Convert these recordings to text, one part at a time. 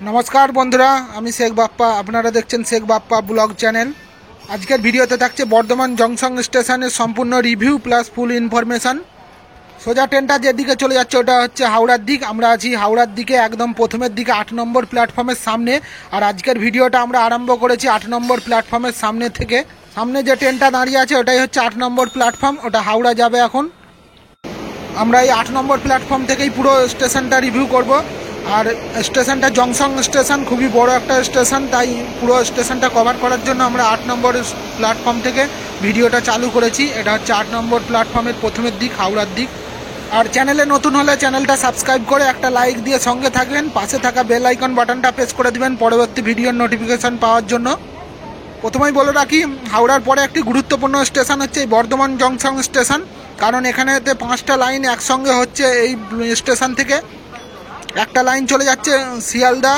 नमस्कार बंधुरा आमी शेख बाप्पा आपनारा देखছেন शेख बाप्पा ब्लग चैनल। आजकेर भिडियोते थाकছে बर्धमान जंक्शन स्टेशनेर सम्पूर्ण रिव्यू प्लस फुल इनफरमेशन। सोजा ट्रेनटा जेदिके चले जाच्छे ओटा हच्छे हावड़ार दिक। आमरा आछि हावड़ार दिके एकदम प्रथमेर दिके 8 नम्बर प्लैटफर्मेर सामने। और आजकेर भिडियोटा आमरा आरम्भ करेछि 8 नम्बर प्लैटफर्मेर सामने थेके। सामने जे ट्रेनटा दाঁড়িয়ে আছে ওটাই হচ্ছে 8 নম্বর প্ল্যাটফর্ম, ওটা হাওড়া যাবে। এখন আমরা এই 8 নম্বর প্ল্যাটফর্ম থেকেই পুরো স্টেশনটা রিভিউ করব। আর স্টেশনটা জংশন স্টেশন, খুবই বড় একটা স্টেশন, তাই পুরো স্টেশনটা কভার করার জন্য আমরা 8 নম্বর প্ল্যাটফর্ম থেকে ভিডিওটা চালু করেছি। এটা হচ্ছে 8 নম্বর প্ল্যাটফর্মের প্রথমের দিক, হাওড়ার দিক। আর চ্যানেলে নতুন হলে চ্যানেলটা সাবস্ক্রাইব করে একটা লাইক দিয়ে সঙ্গে থাকবেন। পাশে থাকা বেল আইকন বাটনটা প্রেস করে দিবেন পরবর্তী ভিডিওর নোটিফিকেশন পাওয়ার জন্য। প্রথমেই বলে রাখি, হাওড়ার পরে একটি গুরুত্বপূর্ণ স্টেশন হচ্ছে এই বর্ধমান জংশন স্টেশন। কারণ এখানেতে 5টা লাইন একসঙ্গে হচ্ছে এই স্টেশন থেকে। একটা লাইন চলে যাচ্ছে শিয়ালদা,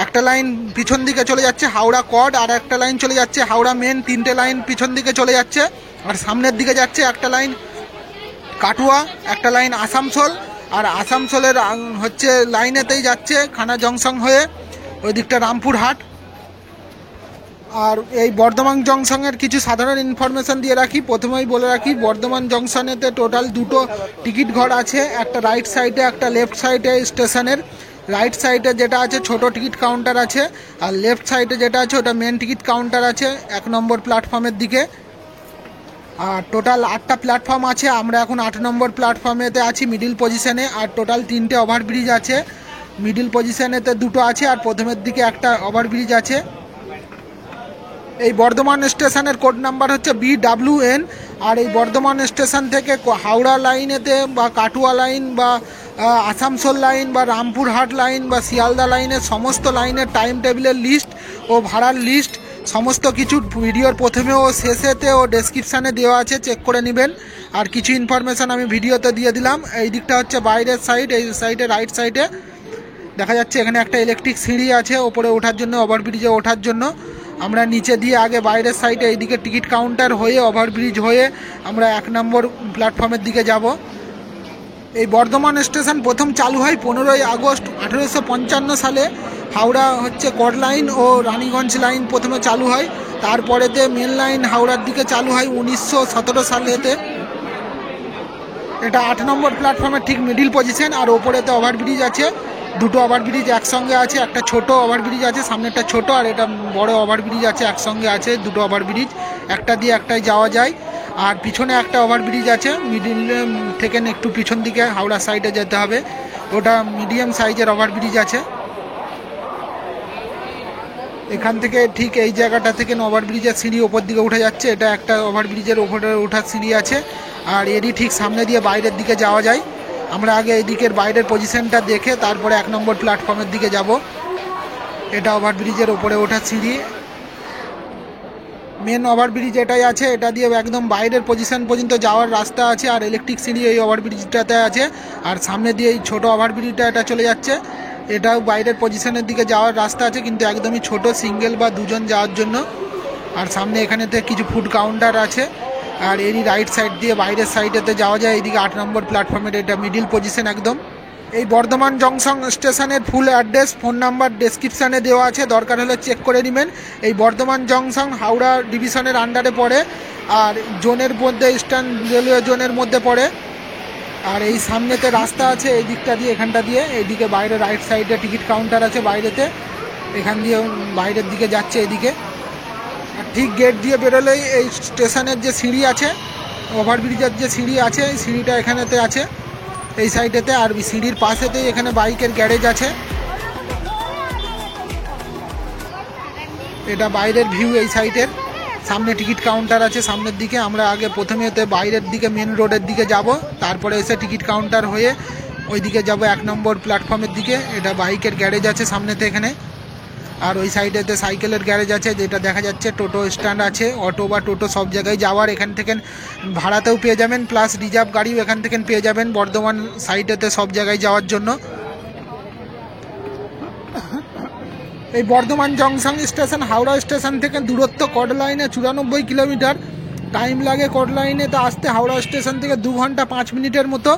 একটা লাইন পিছন দিকে চলে যাচ্ছে হাওড়া কড, আর একটা লাইন চলে যাচ্ছে হাওড়া মেন। 3টে লাইন পিছন দিকে চলে যাচ্ছে। আর সামনের দিকে যাচ্ছে একটা লাইন কাটুয়া, একটা লাইন আসানসোল। আর আসানসোলের হচ্ছে লাইনেতেই যাচ্ছে খানা জংশন হয়ে ওই দিকটা রামপুরহাট। আর এই বর্ধমান জংশনের কিছু সাধারণ ইনফরমেশন দিয়ে রাখি। প্রথমেই বলে রাখি, বর্ধমান জংশনেতে টোটাল 2টো টিকিট ঘর আছে, একটা রাইট সাইডে একটা লেফট সাইডে। স্টেশনের রাইট সাইডে যেটা আছে ছোট টিকিট কাউন্টার আছে, আর লেফট সাইডে যেটা আছে ওটা মেন টিকিট কাউন্টার আছে 1 নম্বর প্ল্যাটফর্মের দিকে। আর টোটাল 8টা প্ল্যাটফর্ম আছে। আমরা এখন 8 নম্বর প্ল্যাটফর্মেতে আছি মিডিল পজিশনে। আর টোটাল 3টে ওভারব্রিজ আছে। মিডিল পজিশনেতে 2টো আছে, আর প্রথমের দিকে একটা ওভারব্রিজ আছে। এই বর্ধমান স্টেশনের কোড নাম্বার হচ্ছে BWN। আর এই বর্ধমান স্টেশন থেকে হাওড়া লাইনেতে বা কাটুয়া লাইন বা আসানসোল লাইন বা রামপুরহাট লাইন বা শিয়ালদা লাইনের সমস্ত লাইনের টাইম টেবিলের লিস্ট ও ভাড়ার লিস্ট সমস্ত কিছু ভিডিওর প্রথমে ও শেষেতে ও ডেসক্রিপশানে দেওয়া আছে, চেক করে নেবেন। আর কিছু ইনফরমেশান আমি ভিডিওতে দিয়ে দিলাম। এই দিকটা হচ্ছে বাইরের সাইড, এই সাইডে রাইট সাইডে দেখা যাচ্ছে এখানে একটা ইলেকট্রিক সিঁড়ি আছে ওপরে ওঠার জন্য, ওভারব্রিজে ওঠার জন্য। আমরা নিচে দিয়ে আগে বাইরের সাইডে এইদিকে টিকিট কাউন্টার হয়ে ওভারব্রিজ হয়ে আমরা 1 নম্বর প্ল্যাটফর্মের দিকে যাব। এই বর্ধমান স্টেশন প্রথম চালু হয় 15ই আগস্ট 1855 সালে। হাওড়া হচ্ছে কড লাইন ও রানীগঞ্জ লাইন প্রথমে চালু হয়। তারপরেতে মেন লাইন হাওড়ার দিকে চালু হয় 1917 সালেতে। এটা 8 নম্বর প্ল্যাটফর্মের ঠিক মিডিল পজিশন। আর ওপরেতে ওভারব্রিজ আছে, 2টো ওভারব্রিজ একসঙ্গে আছে। একটা ছোট ওভারব্রিজ আছে, সামনেটা ছোট, আর এটা বড় ওভারব্রিজ আছে একসঙ্গে আছে। 2টো ওভারব্রিজ, একটা দিয়ে একটাই যাওয়া যায়। আর পিছনে একটা ওভারব্রিজ আছে মিডিল থেকে একটু পিছন দিকে হাওড়া সাইডে যেতে হবে, ওটা মিডিয়াম সাইজের ওভারব্রিজ আছে। এখান থেকে ঠিক এই জায়গাটা থেকে ওভারব্রিজের সিঁড়ি ওপর দিকে উঠে যাচ্ছে। এটা একটা ওভারব্রিজের ওপরে ওঠার সিঁড়ি আছে। আর এরই ঠিক সামনে দিয়ে বাইরের দিকে যাওয়া যায়। আমরা আগে এই দিকের বাইরের পজিশনটা দেখে তারপরে 1 নম্বর প্ল্যাটফর্মের দিকে যাব। এটা ওভারব্রিজের ওপরে ওঠার সিঁড়ি, মেন ওভারব্রিজ এটাই আছে। এটা দিয়ে একদম বাইরের পজিশন পর্যন্ত যাওয়ার রাস্তা আছে। আর ইলেকট্রিক সিঁড়ি এই ওভারব্রিজটাতে আছে। আর সামনে দিয়ে এই ছোটো ওভারব্রিজটা এটা চলে যাচ্ছে, এটাও বাইরের পজিশনের দিকে যাওয়ার রাস্তা আছে, কিন্তু একদমই ছোট, সিঙ্গেল বা 2জন যাওয়ার জন্য। আর সামনে এখানেতে কিছু ফুড কাউন্টার আছে। আর এরই রাইট সাইড দিয়ে বাইরের সাইডেতে যাওয়া যায় এইদিকে 8 নম্বর প্ল্যাটফর্মের। এটা মিডিল পজিশন একদম। এই বর্ধমান জংশন স্টেশনের ফুল অ্যাড্রেস, ফোন নাম্বার ডেসক্রিপশানে দেওয়া আছে, দরকার হলে চেক করে নেবেন। এই বর্ধমান জংশন হাওড়া ডিভিশনের আন্ডারে পড়ে, আর জোনের মধ্যে ইস্টার্ন রেলওয়ে জোনের মধ্যে পড়ে। আর এই সামনেতে রাস্তা আছে এই দিকটা দিয়ে, এখানটা দিয়ে এইদিকে বাইরে রাইট সাইডে টিকিট কাউন্টার আছে বাইরেতে, এখান দিয়ে বাইরের দিকে যাচ্ছে এদিকে। আর ঠিক গেট দিয়ে বেরোলেই এই স্টেশনের যে সিঁড়ি আছে, ওভারব্রিজের যে সিঁড়ি আছে, এই সিঁড়িটা এখানেতে আছে এই সাইডেতে। আর সিঁড়ির পাশেতেই এখানে বাইকের গ্যারেজ আছে। এটা বাইরের ভিউ এই সাইডের। সামনে টিকিট কাউন্টার আছে সামনের দিকে। আমরা আগে প্রথমেতে বাইরের দিকে মেন রোডের দিকে যাব, তারপরে এসে টিকিট কাউন্টার হয়ে ওই দিকে যাব 1 নম্বর প্ল্যাটফর্মের দিকে। এটা বাইকের গ্যারেজ আছে সামনেতে এখানে। আর ওই সাইডেতে সাইকেলের গ্যারেজ আছে, যেটা দেখা যাচ্ছে টোটো স্ট্যান্ড আছে। অটো বা টোটো সব জায়গায় যাওয়ার এখান থেকে ভাড়াতেও পেয়ে যাবেন, প্লাস রিজার্ভ গাড়িও এখান থেকে পেয়ে যাবেন বর্ধমান সাইডেতে সব জায়গায় যাওয়ার জন্য। এই Bardhaman junction station Howrah station থেকে দূরত্ব কড লাইনে 94 কিলোমিটার। টাইম লাগে কড লাইনে তো আসতে হাওড়া স্টেশন থেকে 2 ঘন্টা 5 মিনিটের মতো।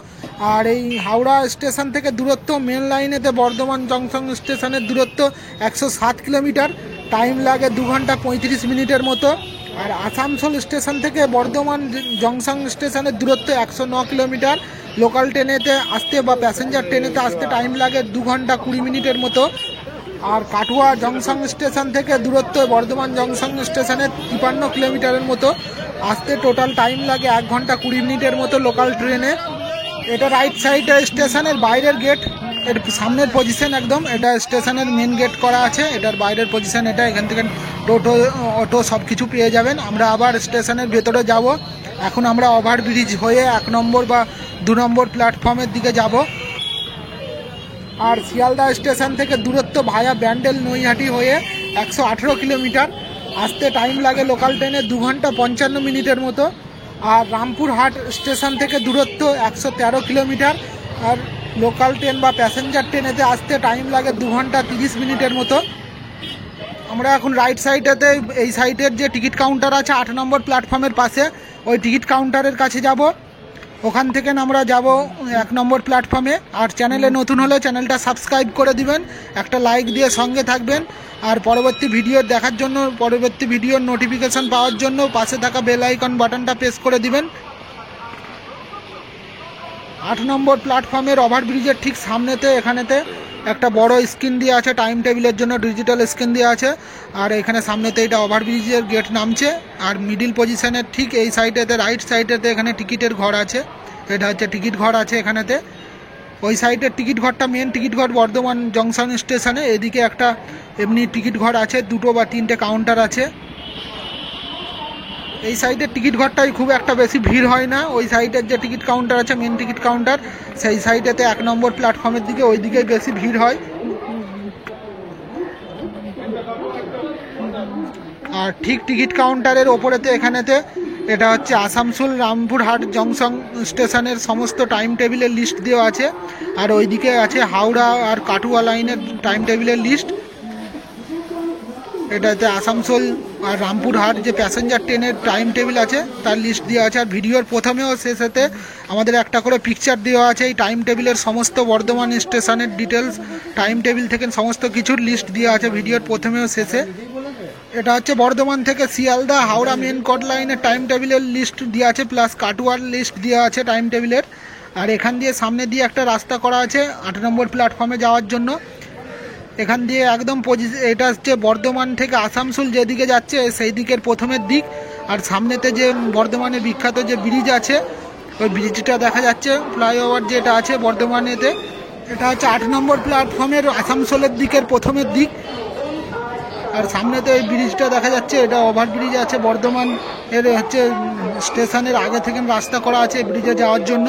আর এই হাওড়া স্টেশন থেকে দূরত্ব মেন লাইনেতে বর্ধমান জংশন স্টেশনের দূরত্ব 107 কিলোমিটার, টাইম লাগে 2 ঘন্টা 35 মিনিটের মতো। আর আসানসোল স্টেশন থেকে বর্ধমান জংশন স্টেশনের দূরত্ব 109 কিলোমিটার, লোকাল ট্রেনেতে আসতে বা প্যাসেঞ্জার ট্রেনেতে আসতে টাইম লাগে 2 ঘন্টা 20 মিনিটের মতো। আর কাটুয়া জংশন স্টেশন থেকে দূরত্ব বর্ধমান জংশন স্টেশনের 53 কিলোমিটারের মতো, আসতে টোটাল টাইম লাগে 1 ঘন্টা 20 মিনিটের মতো লোকাল ট্রেনে। এটা রাইট সাইডে স্টেশনের বাইরের গেট, এর সামনের পজিশন একদম, এটা স্টেশনের মেন গেট করা আছে, এটার বাইরের পজিশন এটা। এখান থেকে টোটো অটো সব কিছু পেয়ে যাবেন। আমরা আবার স্টেশনের ভেতরে যাব। এখন আমরা ওভারব্রিজ হয়ে 1 নম্বর বা 2 নম্বর প্ল্যাটফর্মের দিকে যাব। আর শিয়ালদা স্টেশন থেকে দূরত্ব ভায়া ব্যান্ডেল নৈহাটি হয়ে 118 কিলোমিটার, আসতে টাইম লাগে লোকাল ট্রেনে 2 ঘন্টা 55 মিনিটের মতো। আর রামপুরহাট স্টেশন থেকে দূরত্ব 113 কিলোমিটার, আর লোকাল ট্রেন বা প্যাসেঞ্জার ট্রেনেতে আসতে টাইম লাগে 2 ঘন্টা 30 মিনিটের মতো। আমরা এখন রাইট সাইডেতে এই সাইডের যে টিকিট কাউন্টার আছে 8 নম্বর প্ল্যাটফর্মের পাশে, ওই টিকিট কাউন্টারের কাছে যাব। ওখান থেকে আমরা যাব 1 নম্বর প্ল্যাটফর্মে। আর চ্যানেলে নতুন হলে চ্যানেলটা সাবস্ক্রাইব করে দিবেন, একটা লাইক দিয়ে সঙ্গে থাকবেন। আর পরবর্তী ভিডিও দেখার জন্য, পরবর্তী ভিডিওর নোটিফিকেশন পাওয়ার জন্য পাশে থাকা বেল আইকন বাটনটা প্রেস করে দিবেন। 8 নম্বর প্ল্যাটফর্মের ওভারব্রিজের ঠিক সামনেতে এখানেতে একটা বড় স্ক্রিন দিয়ে আছে, টাইম টেবিলের জন্য ডিজিটাল স্ক্রিন দিয়ে আছে। আর এখানে সামনেতে এটা ওভারব্রিজের গেট নামছে। আর মিডিল পজিশনের ঠিক এই সাইডেতে রাইট সাইডেতে এখানে টিকিটের ঘর আছে, এটা হচ্ছে টিকিট ঘর আছে এখানেতে। ওই সাইডের টিকিট ঘরটা মেন টিকিট ঘর বর্ধমান জংশন স্টেশনে। এদিকে একটা এমনি টিকিট ঘর আছে, 2 বা 3টে কাউন্টার আছে। এই সাইডের টিকিট ঘরটাই খুব একটা বেশি ভিড় হয় না। ওই সাইডের যে টিকিট কাউন্টার আছে মেন টিকিট কাউন্টার, সেই সাইডেতে 1 নম্বর প্ল্যাটফর্মের দিকে ওই দিকে বেশি ভিড় হয়। আর ঠিক টিকিট কাউন্টারের ওপরেতে এখানেতে এটা হচ্ছে আসানসোল রামপুরহাট জংশন স্টেশনের সমস্ত টাইম টেবিলের লিস্ট দেওয়া আছে। আর ওইদিকে আছে হাওড়া আর কাটুয়া লাইনের টাইম টেবিলের লিস্ট। এটাতে আসানসোল আর রামপুরহাট যে প্যাসেঞ্জার ট্রেনের টাইম টেবিল আছে তার লিস্ট দেওয়া আছে। আর ভিডিওর প্রথমেও শেষেতে আমাদের একটা করে পিকচার দেওয়া আছে এই টাইম টেবিলের সমস্ত বর্ধমান স্টেশনের ডিটেলস, টাইম টেবিল থেকে সমস্ত কিছুর লিস্ট দেওয়া আছে ভিডিওর প্রথমেও শেষে। এটা হচ্ছে বর্ধমান থেকে শিয়ালদা হাওড়া মেন কট লাইনের টাইম টেবিলের লিস্ট দেওয়া আছে, প্লাস কাটুয়ার লিস্ট দেওয়া আছে টাইম টেবিলের। আর এখান দিয়ে সামনে দিয়ে একটা রাস্তা করা আছে 8 নম্বর প্ল্যাটফর্মে যাওয়ার জন্য। এখান দিয়ে একদম এটা হচ্ছে বর্ধমান থেকে আসানসোল যেদিকে যাচ্ছে সেই দিকের প্রথমের দিক। আর সামনেতে যে বর্ধমানের বিখ্যাত যে ব্রিজ আছে ওই ব্রিজটা দেখা যাচ্ছে, ফ্লাইওভার যেটা আছে বর্ধমানেতে। এটা হচ্ছে 8 নম্বর প্ল্যাটফর্মের আসানসোলের দিকের প্রথমের দিক। আর সামনেতে এই ব্রিজটা দেখা যাচ্ছে, এটা ওভারব্রিজ আছে বর্ধমান এর হচ্ছে স্টেশনের আগে থেকে রাস্তা করা আছে ব্রিজে যাওয়ার জন্য।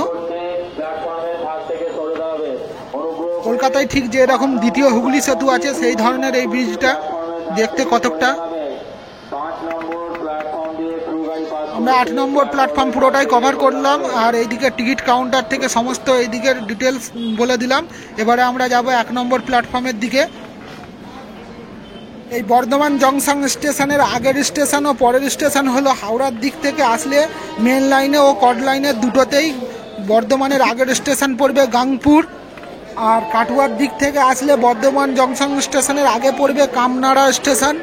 কলকাতায় ঠিক যে এরকম দ্বিতীয় হুগলি সেতু আছে সেই ধরনের এই ব্রিজটা দেখতে কতকটা। আমরা 8 নম্বর প্ল্যাটফর্ম পুরোটাই কভার করলাম। আর এইদিকে টিকিট কাউন্টার থেকে সমস্ত এইদিকের ডিটেলস বলে দিলাম। এবারে আমরা যাব 1 নম্বর প্ল্যাটফর্মের দিকে। এই বর্ধমান জংশন স্টেশনের আগের স্টেশন ও পরের স্টেশন হলো হাওড়ার দিক থেকে আসলে মেন লাইনে ও কড লাইনের দুটোতেই বর্ধমানের আগের স্টেশন পড়বে গাংপুর। আর কাটুয়ার দিক থেকে আসলে বর্ধমান জংশন স্টেশনের আগে পড়বে কামনাড়া স্টেশন।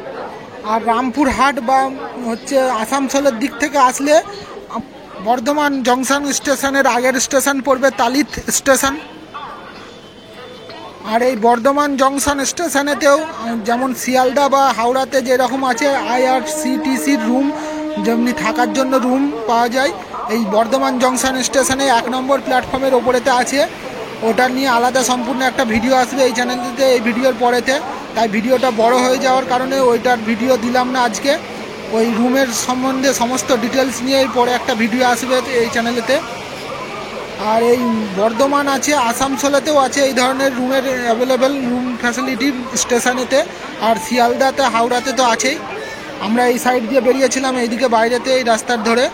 আর রামপুরহাট বা হচ্ছে আসানসোলের দিক থেকে আসলে বর্ধমান জংশন স্টেশনের আগের স্টেশন পড়বে তালিত স্টেশন। আর এই বর্ধমান জংশন স্টেশনেতেও যেমন শিয়ালদা বা হাওড়াতে যেরকম আছে IRCTCর রুম, যেমনি থাকার জন্য রুম পাওয়া যায়, এই বর্ধমান জংশন স্টেশনে 1 নম্বর প্ল্যাটফর্মের ওপরেতে আছে। ওটা নিয়ে আলাদা সম্পূর্ণ একটা ভিডিও আসবে এই চ্যানেলটিতে এই ভিডিওর পরেতে, তাই ভিডিওটা বড় হয়ে যাওয়ার কারণে ওইটার ভিডিও দিলাম না আজকে। ওই রুমের সম্বন্ধে সমস্ত ডিটেলস নিয়ে পরে একটা ভিডিও আসবে এই চ্যানেলেতে। আর এই বর্ধমান আছে, আসানসোলেতেও আছে এই ধরনের রুমের অ্যাভেলেবেল রুম ফ্যাসিলিটি স্টেশনেতে। আর শিয়ালদাতে হাওড়াতে তো আছেই। আমরা এই সাইড দিয়ে বেরিয়েছিলাম এইদিকে বাইরেতে এই রাস্তার ধরে।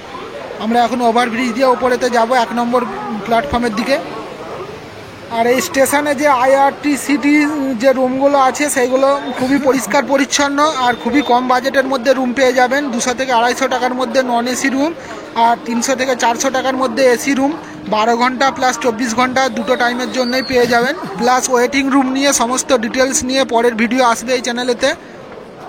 আমরা এখন ওভারব্রিজ দিয়ে ওপরেতে যাব 1 নম্বর প্ল্যাটফর্মের দিকে। আর এই স্টেশনে যে IRCTC যে রুমগুলো আছে সেইগুলো খুবই পরিষ্কার পরিচ্ছন্ন আর খুবই কম বাজেটের মধ্যে রুম পেয়ে যাবেন। 200 থেকে 250 টাকার মধ্যে নন এসি রুম, আর 300 থেকে 400 টাকার মধ্যে এসি রুম 12 ঘন্টা প্লাস 24 ঘন্টা দুটো টাইমের জন্যই পেয়ে যাবেন। প্লাস ওয়েটিং রুম নিয়ে সমস্ত ডিটেলস নিয়ে পরের ভিডিও আসবে এই চ্যানেলেতে।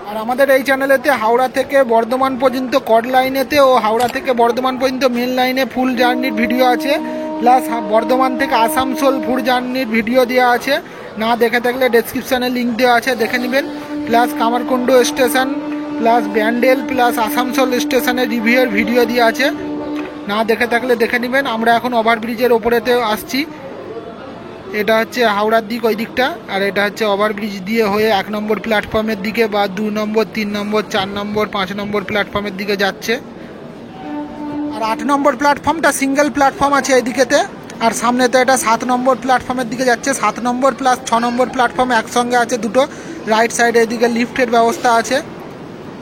আর আমাদের এই চ্যানেলেতে হাওড়া থেকে বর্ধমান পর্যন্ত কড লাইনেতে ও হাওড়া থেকে বর্ধমান পর্যন্ত মেন লাইনে ফুল জার্নির ভিডিও আছে। প্লাস বর্ধমান থেকে আসানসোল ফুল জার্নির ভিডিও দেওয়া আছে, না দেখে থাকলে ডেসক্রিপশানে লিঙ্ক দেওয়া আছে, দেখে নেবেন। Plus Kamarkundu station plus Bandel plus Asansol স্টেশনের রিভিউয়ের ভিডিও দেওয়া আছে, না দেখে থাকলে দেখে নেবেন। আমরা এখন ওভারব্রিজের ওপরেতে আসছি। এটা হচ্ছে হাওড়ার দিক ওই দিকটা, আর এটা হচ্ছে ওভারব্রিজ দিয়ে হয়ে 1 নম্বর প্ল্যাটফর্মের দিকে বা 2 নম্বর 3 নম্বর 4 নম্বর 5 নম্বর প্ল্যাটফর্মের দিকে যাচ্ছে। আর 8 নম্বর প্ল্যাটফর্মটা সিঙ্গেল প্ল্যাটফর্ম আছে এইদিকেতে, আর সামনেতে এটা 7 নম্বর প্ল্যাটফর্মের দিকে যাচ্ছে। 7 নম্বর প্লাস 6 নম্বর প্ল্যাটফর্ম একসঙ্গে আছে দুটো। রাইট সাইডে এদিকে লিফটের ব্যবস্থা আছে,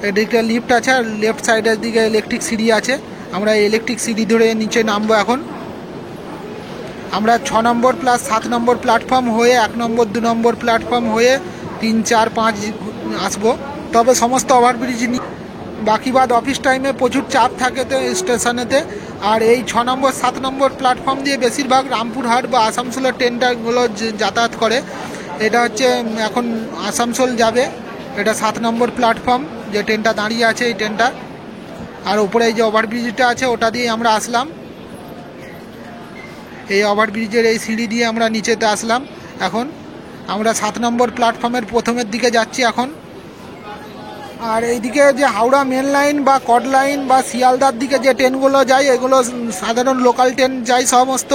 এদিকে লিফট আছে, আর লেফট সাইডের দিকে ইলেকট্রিক সিঁড়ি আছে। আমরা ইলেকট্রিক সিঁড়ি ধরে নিচে নামবো এখন। আমরা 6 নম্বর প্লাস 7 নম্বর প্ল্যাটফর্ম হয়ে 1 নম্বর 2 নম্বর প্ল্যাটফর্ম হয়ে 3 4 5 আসবো। তবে সমস্ত ওভারব্রিজ বাকি বাদ অফিস টাইমে প্রচুর চাপ থাকে তো স্টেশনেতে। আর এই 6 নম্বর 7 নম্বর প্ল্যাটফর্ম দিয়ে বেশিরভাগ রামপুরহাট বা আসানসোলের ট্রেনটাগুলো যাতায়াত করে। এটা হচ্ছে এখন আসানসোল যাবে, এটা 7 নম্বর প্ল্যাটফর্ম যে ট্রেনটা দাঁড়িয়ে আছে এই ট্রেনটা। আর উপরে এই যে ওভারব্রিজটা আছে ওটা দিয়ে আমরা আসলাম, এই ওভারব্রিজের এই সিঁড়ি দিয়ে আমরা নিচেতে আসলাম। এখন আমরা 7 নম্বর প্ল্যাটফর্মের প্রথমের দিকে যাচ্ছি এখন। আর এইদিকে যে হাওড়া মেন লাইন বা কড লাইন বা শিয়ালদার দিকে যে ট্রেনগুলো যায় এগুলো সাধারণ লোকাল ট্রেন যায় সমস্ত।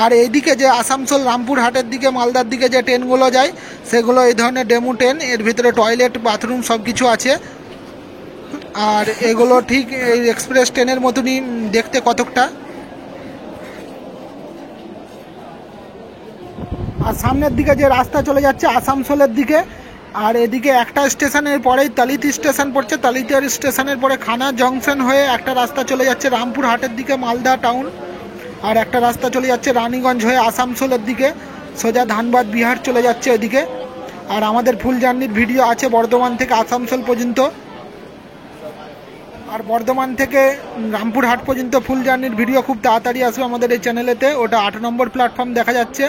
আর এইদিকে যে আসানসোল রামপুরহাটের দিকে মালদার দিকে যে ট্রেনগুলো যায় সেগুলো এই ধরনের ডেমো ট্রেন, এর ভিতরে টয়লেট বাথরুম সব কিছু আছে। আর এগুলো ঠিক এই এক্সপ্রেস ট্রেনের মতনই দেখতে কতকটা। আর সামনের দিকে যে রাস্তা চলে যাচ্ছে আসানসোলের দিকে, আর এদিকে একটা স্টেশনের পরেই তালিতি স্টেশন পড়ছে, তালিতি স্টেশনের পরে খানা জংশন হয়ে একটা রাস্তা চলে যাচ্ছে রামপুরহাটের দিকে মালদা টাউন, আর একটা রাস্তা চলে যাচ্ছে রানীগঞ্জ হয়ে আসানসোলের দিকে সোজা ধানবাদ বিহার চলে যাচ্ছে এদিকে। আর আমাদের ফুল জার্নির ভিডিও আছে বর্ধমান থেকে আসানসোল পর্যন্ত, আর বর্ধমান থেকে রামপুরহাট পর্যন্ত ফুল জার্নির ভিডিও খুব তাড়াতাড়ি আসবে আমাদের এই চ্যানেলেতে। ওটা 8 নম্বর প্ল্যাটফর্ম দেখা যাচ্ছে,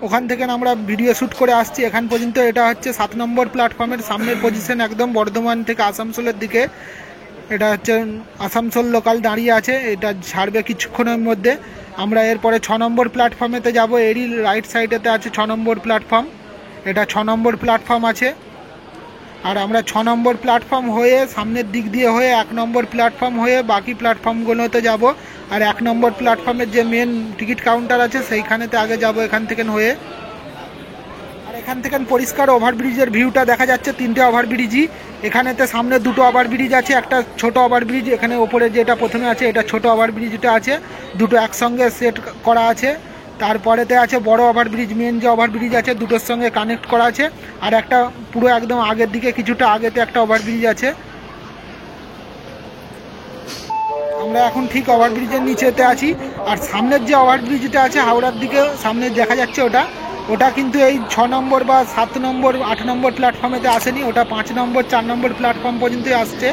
ওখান থেকে আমরা ভিডিও শ্যুট করে আসছি এখান পর্যন্ত। এটা হচ্ছে 7 নম্বর প্ল্যাটফর্মের সামনের পজিশন একদম বর্ধমান থেকে আসানসোলের দিকে। এটা হচ্ছে আসানসোল লোকাল দাঁড়িয়ে আছে, এটা ছাড়বে কিছুক্ষণের মধ্যে। আমরা এরপরে 6 নম্বর প্ল্যাটফর্মেতে যাব, এরই রাইট সাইডেতে আছে 6 নম্বর প্ল্যাটফর্ম, এটা 6 নম্বর প্ল্যাটফর্ম আছে। আর আমরা 6 নম্বর প্ল্যাটফর্ম হয়ে সামনের দিক দিয়ে হয়ে 1 নম্বর প্ল্যাটফর্ম হয়ে বাকি প্ল্যাটফর্মগুলোতে যাব। আর 1 নম্বর প্ল্যাটফর্মের যে মেন টিকিট কাউন্টার আছে সেইখানেতে আগে যাব এখান থেকে হয়ে। আর এখান থেকে পরিষ্কার ওভারব্রিজের ভিউটা দেখা যাচ্ছে, 3টে ওভারব্রিজই এখানেতে। সামনে 2টো ওভারব্রিজ আছে, একটা ছোট ওভারব্রিজ এখানে ওপরে যেটা প্রথমে আছে এটা ছোট ওভারব্রিজটা আছে, দুটো একসঙ্গে সেট করা আছে। তারপরেতে আছে বড় ওভারব্রিজ, মেন যে ওভারব্রিজ আছে দুটোর সঙ্গে কানেক্ট করা আছে। আর একটা পুরো একদম আগের দিকে কিছুটা আগেতে একটা ওভারব্রিজ আছে। আমরা এখন ঠিক ওভারব্রিজের নিচেতে আছি। আর সামনের যে ওভারব্রিজটা আছে হাওড়ার দিকে সামনে দেখা যাচ্ছে ওটা কিন্তু এই 6 নম্বর বা 7 নম্বর 8 নম্বর প্ল্যাটফর্মেতে আসেনি, ওটা 5 নম্বর 4 নম্বর প্ল্যাটফর্ম পর্যন্তই আসছে।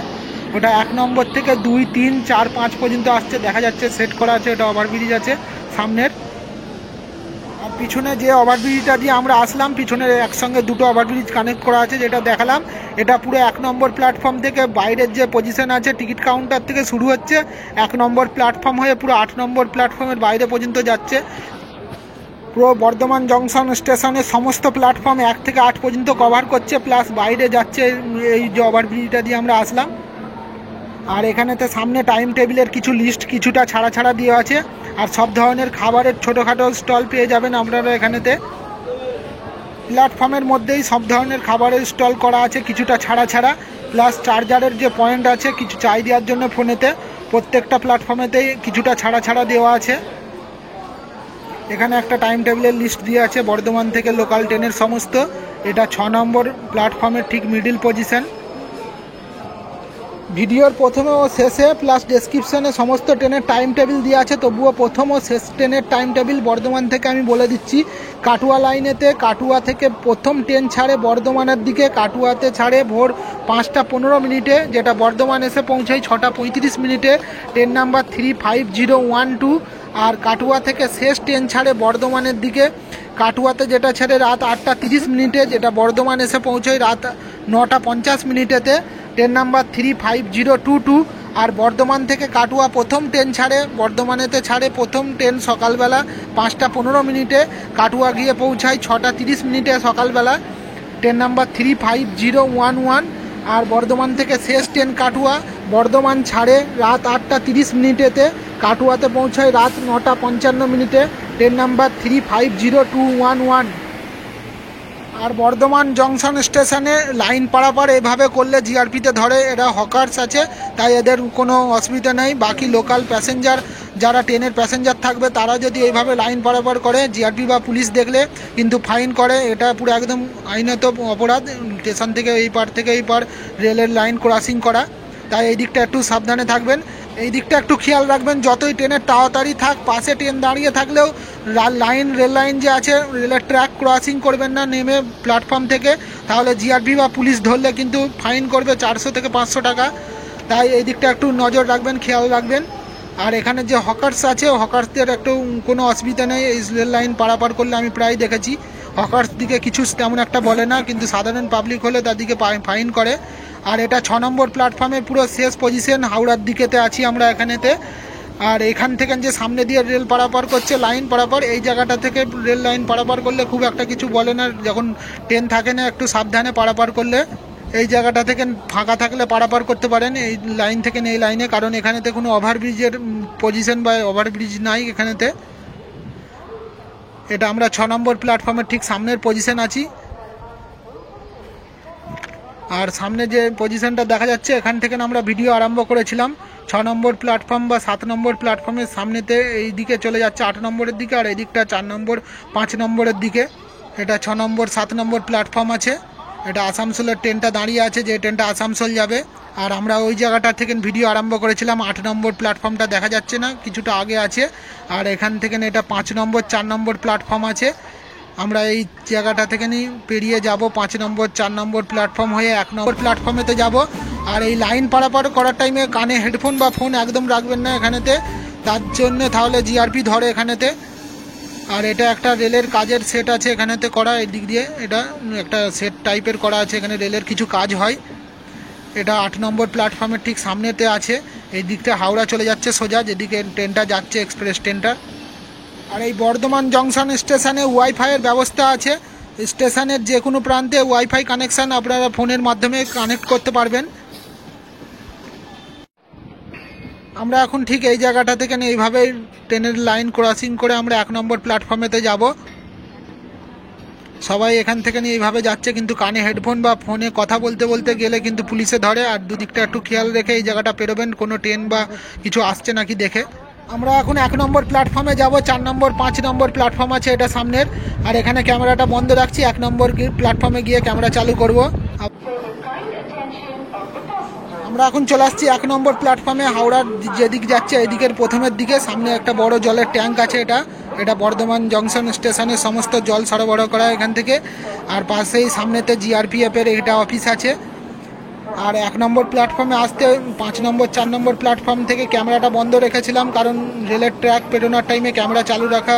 ওটা 1 নম্বর থেকে 2 3 4 5 পর্যন্ত আসছে, দেখা যাচ্ছে সেট করা আছে, ওটা ওভারব্রিজ আছে সামনের। আর পিছনে যে ওভারব্রিজটা দিয়ে আমরা আসলাম পিছনের একসঙ্গে 2টো ওভারব্রিজ কানেক্ট করা আছে যেটা দেখালাম, এটা পুরো 1 নম্বর প্ল্যাটফর্ম থেকে বাইরের যে পজিশন আছে টিকিট কাউন্টার থেকে শুরু হচ্ছে, 1 নম্বর প্ল্যাটফর্ম হয়ে পুরো 8 নম্বর প্ল্যাটফর্মের বাইরে পর্যন্ত যাচ্ছে। পুরো বর্ধমান জংশন স্টেশনের সমস্ত প্ল্যাটফর্ম 1 থেকে 8 পর্যন্ত কভার করছে, প্লাস বাইরে যাচ্ছে এই যে ওভারব্রিজটা দিয়ে আমরা আসলাম। আর এখানেতে সামনে টাইম টেবিলের কিছু লিস্ট কিছুটা ছাড়া দেওয়া আছে, আর সব ধরনের খাবারের ছোটোখাটো স্টল পেয়ে যাবেন আপনারা এখানেতে। প্ল্যাটফর্মের মধ্যেই সব ধরনের খাবারের স্টল করা আছে, কিছুটা ছাড়া প্লাস চার্জারের যে পয়েন্ট আছে কিছু চাই দেওয়ার জন্য ফোনেতে, প্রত্যেকটা প্ল্যাটফর্মেতেই কিছুটা ছাড়া দেওয়া আছে। এখানে একটা টাইম টেবিলের লিস্ট দিয়ে আছে বর্ধমান থেকে লোকাল ট্রেনের সমস্ত। এটা 6 নম্বর প্ল্যাটফর্মের ঠিক মিডিল পজিশন। ভিডিওর প্রথমে ও শেষে প্লাস ডেসক্রিপশনে সমস্ত ট্রেনের টাইম টেবিল দেওয়া আছে, তবুও প্রথম ও শেষ ট্রেনের টাইম টেবিল বর্ধমান থেকে আমি বলে দিচ্ছি। কাটুয়া লাইনেতে কাটুয়া থেকে প্রথম ট্রেন ছাড়ে বর্ধমানের দিকে, কাটুয়াতে ছাড়ে ভোর 5টা 15 মিনিটে, যেটা বর্ধমান এসে পৌঁছায় 6টা 35 মিনিটে। Train number 35012। আর কাটুয়া থেকে শেষ ট্রেন ছাড়ে বর্ধমানের দিকে। কাটুয়াতে যেটা ছেড়ে রাত 8:30 যেটা বর্ধমান এসে পৌঁছয় রাত 9:50 ট্রেন নাম্বার 35022। আর বর্ধমান থেকে কাটুয়া প্রথম ট্রেন ছাড়ে, বর্ধমানেতে ছাড়ে প্রথম ট্রেন সকালবেলা 5:15 কাটুয়া গিয়ে পৌঁছায় 6:30 সকালবেলা, ট্রেন নাম্বার 35011। আর বর্ধমান থেকে শেষ ট্রেন কাটুয়া, বর্ধমান ছাড়ে রাত 8:30 কাটুয়াতে পৌঁছায় রাত 9:55 ট্রেন নাম্বার 3502111। আর বর্ধমান জংশন স্টেশনে লাইন পারাপার এভাবে করলে জিআরপিতে ধরে, এরা হকার্স আছে তাই এদের কোনো অসুবিধা নেই। বাকি লোকাল প্যাসেঞ্জার যারা ট্রেনের প্যাসেঞ্জার থাকবে তারা যদি এইভাবে লাইন পারাপার করে জিআরপি বা পুলিশ দেখলে কিন্তু ফাইন করে। এটা পুরো একদম আইনত অপরাধ, স্টেশন থেকে এই পার থেকে এই পার রেলের লাইন ক্রসিং করা। তাই এই দিকটা একটু সাবধানে থাকবেন, এই দিকটা একটু খেয়াল রাখবেন। যতই ট্রেনের তাড়াতাড়ি থাক, পাশে ট্রেন দাঁড়িয়ে থাকলেও রেল লাইন যে আছে রেলের ট্র্যাক ক্রসিং করবেন না নেমে প্ল্যাটফর্ম থেকে, তাহলে জিআরপি বা পুলিশ ধরলে কিন্তু ফাইন করবে 400 থেকে 500 টাকা। তাই এই দিকটা একটু নজর রাখবেন, খেয়াল রাখবেন। আর এখানে যে হকার্স আছে, হকার্সদের একটু কোনো অসুবিধা নেই, এই রেল লাইন পারাপার করলে আমি প্রায় দেখেছি। হকার্স দিকে কিছু তেমন একটা বলে না, কিন্তু সাধারণ পাবলিক হলে তার দিকে ফাইন করে। আর এটা 6 নম্বর প্ল্যাটফর্মে পুরো শেষ পজিশন, হাওড়ার দিকেতে আছি আমরা এখানেতে। আর এখান থেকে যে সামনে দিয়ে রেল পারাপার করছে লাইন পারাপার, এই জায়গাটা থেকে রেল লাইন পারাপার করলে খুব একটা কিছু বলে না, যখন ট্রেন থাকে না একটু সাবধানে পারাপার করলে। এই জায়গাটা থেকে ফাঁকা থাকলে পারাপার করতে পারেন এই লাইন থেকে এই লাইনে, কারণ এখানেতে কোনো ওভারব্রিজের পজিশন বা ওভারব্রিজ নাই এখানেতে। এটা আমরা 6 নম্বর প্ল্যাটফর্মের ঠিক সামনের পজিশন আছি। আর সামনে যে পজিশনটা দেখা যাচ্ছে এখান থেকে আমরা ভিডিও আরম্ভ করেছিলাম। 6 নম্বর প্ল্যাটফর্ম বা 7 নম্বর প্ল্যাটফর্মের সামনেতে এই দিকে চলে যাচ্ছে 8 নম্বরের দিকে, আর এই দিকটা 4 নম্বর 5 নম্বরের দিকে। এটা 6 নম্বর 7 নম্বর প্ল্যাটফর্ম আছে। এটা আসানসোলের ট্রেনটা দাঁড়িয়ে আছে, যে ট্রেনটা আসানসোল যাবে। আর আমরা ওই জায়গাটা থেকে ভিডিও আরম্ভ করেছিলাম। 8 নম্বর প্ল্যাটফর্মটা দেখা যাচ্ছে না, কিছুটা আগে আছে। আর এখান থেকে এটা 5 নম্বর 4 নম্বর প্ল্যাটফর্ম আছে। আমরা এই জায়গাটা থেকে পেরিয়ে যাব 5 নম্বর 4 নম্বর প্ল্যাটফর্ম হয়ে 1 নম্বর প্ল্যাটফর্মেতে যাব। আর এই লাইন পারাপার করার টাইমে কানে হেডফোন বা ফোন একদম রাখবেন না এখানেতে, তার জন্য তাহলে জিআরপি ধরে এখানেতে। আর এটা একটা রেলের কাজের সেট আছে এখানেতে করা, এই দিক দিয়ে এটা একটা সেট টাইপের করা আছে, এখানে রেলের কিছু কাজ হয়। এটা 8 নম্বর প্ল্যাটফর্মের ঠিক সামনেতে আছে। এই দিকটা হাওড়া চলে যাচ্ছে সোজা, যেদিকে ট্রেনটা যাচ্ছে এক্সপ্রেস ট্রেনটা। আর এই বর্ধমান জংশন স্টেশনে ওয়াইফাইয়ের ব্যবস্থা আছে, স্টেশনের যে কোনো প্রান্তে ওয়াইফাই কানেকশান আপনারা ফোনের মাধ্যমে কানেক্ট করতে পারবেন। আমরা এখন ঠিক এই জায়গাটা থেকে এইভাবে ট্রেনের লাইন ক্রসিং করে আমরা 1 নম্বর প্ল্যাটফর্মেতে যাব। সবাই এখান থেকে এইভাবে যাচ্ছে, কিন্তু কানে হেডফোন বা ফোনে কথা বলতে বলতে গেলে কিন্তু পুলিশে ধরে। আর দুদিকটা একটু খেয়াল রেখে এই জায়গাটা পেরোবেন, কোনো ট্রেন বা কিছু আসছে নাকি দেখে। আমরা এখন 1 নম্বর প্ল্যাটফর্মে যাব। 4 নম্বর 5 নম্বর প্ল্যাটফর্ম আছে এটা সামনের। আর এখানে ক্যামেরাটা বন্ধ রাখছি, 1 নম্বর প্ল্যাটফর্মে গিয়ে ক্যামেরা চালু করব। আমরা এখন চলে আসছি 1 নম্বর প্ল্যাটফর্মে, হাওড়ার যেদিক যাচ্ছে এদিকের প্রথমের দিকে। সামনে একটা বড় জলের ট্যাঙ্ক আছে, এটা বর্ধমান জংশন স্টেশনের সমস্ত জল সরবরাহ করা এখান থেকে। আর পাশেই সামনেতে জিআরপিএফের এটা অফিস আছে। আর 1 নম্বর প্ল্যাটফর্মে আসতে 5 নম্বর 4 নম্বর প্ল্যাটফর্ম থেকে ক্যামেরাটা বন্ধ রেখেছিলাম, কারণ রেলের ট্র্যাক পেরোনোর টাইমে ক্যামেরা চালু রাখা